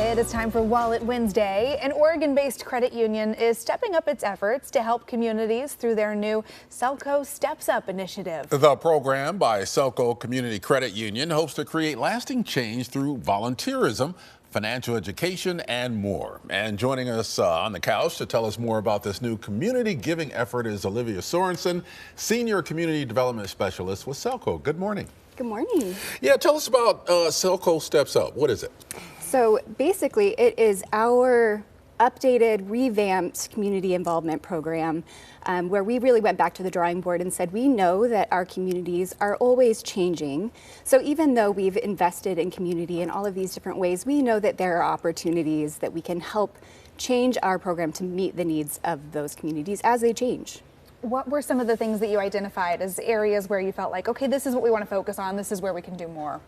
It is time for Wallet Wednesday. An Oregon-based credit union is stepping up its efforts to help communities through their new Selco Steps Up initiative. The program by Selco Community Credit Union hopes to create lasting change through volunteerism, financial education, and more. And joining us on the couch to tell us more about this new community giving effort is Olivia Sorensen, Senior Community Development Specialist with Selco. Good morning. Good morning. Yeah, tell us about Selco Steps Up. What is it? So basically, it is our updated, revamped community involvement program where we really went back to the drawing board and said, we know that our communities are always changing. So even though we've invested in community in all of these different ways, we know that there are opportunities that we can help change our program to meet the needs of those communities as they change. What were some of the things that you identified as areas where you felt like, okay, this is what we want to focus on, this is where we can do more?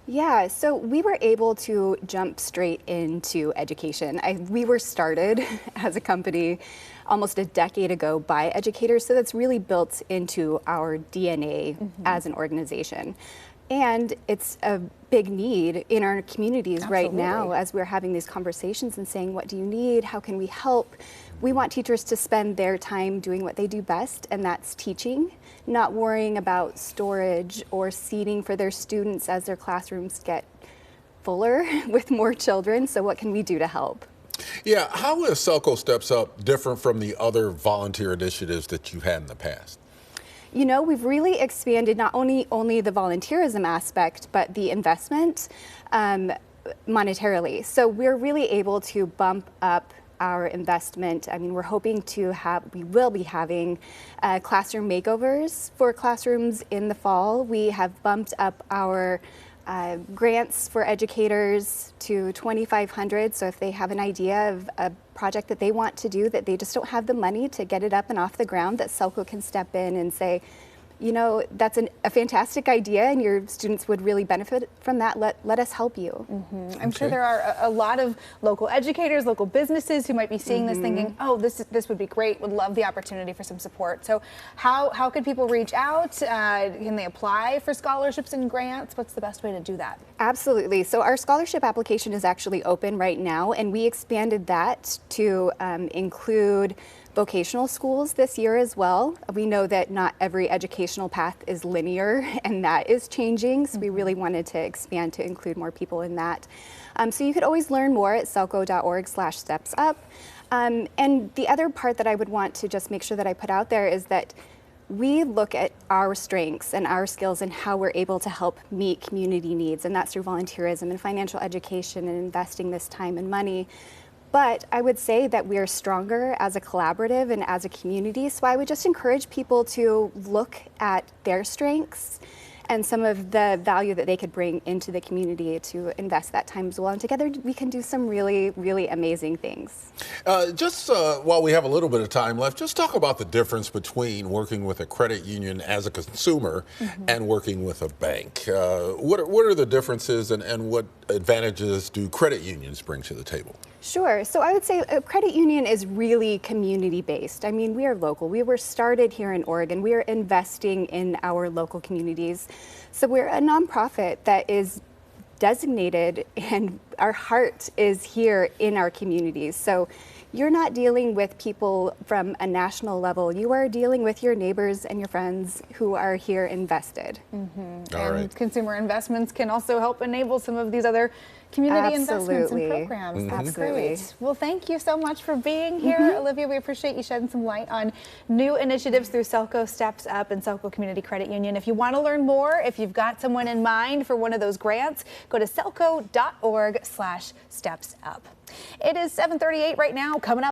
Yeah, so we were able to jump straight into education. We were started as a company almost a decade ago by educators, so that's really built into our DNA as an organization. And it's a big need in our communities right now as we're having these conversations and saying, what do you need? How can we help? We want teachers to spend their time doing what they do best, and that's teaching, not worrying about storage or seating for their students as their classrooms get fuller with more children. So what can we do to help? Yeah, how is Selco Steps Up different from the other volunteer initiatives that you've had in the past? You know, we've really expanded not only the volunteerism aspect, but the investment monetarily. So we're really able to bump up our investment. I mean, we're hoping to we will be having classroom makeovers for classrooms in the fall. We have bumped up our grants for educators to $2,500. So if they have an idea of a project that they want to do that they just don't have the money to get it up and off the ground, that Selco can step in and say, you know, that's a fantastic idea and your students would really benefit from that. Let us help you. I'm sure there are a lot of local educators, local businesses who might be seeing this thinking, oh, this would be great, would love the opportunity for some support. So how could people reach out? Can they apply for scholarships and grants? What's the best way to do that? Absolutely. So our scholarship application is actually open right now, and we expanded that to include vocational schools this year as well. We know that not every educational path is linear, and that is changing, so we really wanted to expand to include more people in that. So you could always learn more at selco.org/stepsup. And the other part that I would want to just make sure that I put out there is that we look at our strengths and our skills and how we're able to help meet community needs, and that's through volunteerism and financial education and investing this time and money. But I would say that we're stronger as a collaborative and as a community, so I would just encourage people to look at their strengths and some of the value that they could bring into the community to invest that time as well. And together we can do some really, really amazing things. While we have a little bit of time left, just talk about the difference between working with a credit union as a consumer and working with a bank. What are the differences and what advantages do credit unions bring to the table? Sure. So I would say a credit union is really community-based. I mean, we are local. We were started here in Oregon. We are investing in our local communities. So we're a nonprofit that is designated, and our heart is here in our communities. So you're not dealing with people from a national level. You are dealing with your neighbors and your friends who are here invested. And consumer investments can also help enable some of these other community investments and programs. That's great. Well, thank you so much for being here, Olivia. We appreciate you shedding some light on new initiatives through Selco Steps Up and Selco Community Credit Union. If you want to learn more, if you've got someone in mind for one of those grants, go to selco.org/stepsup. It is 7:38 right now. Coming up.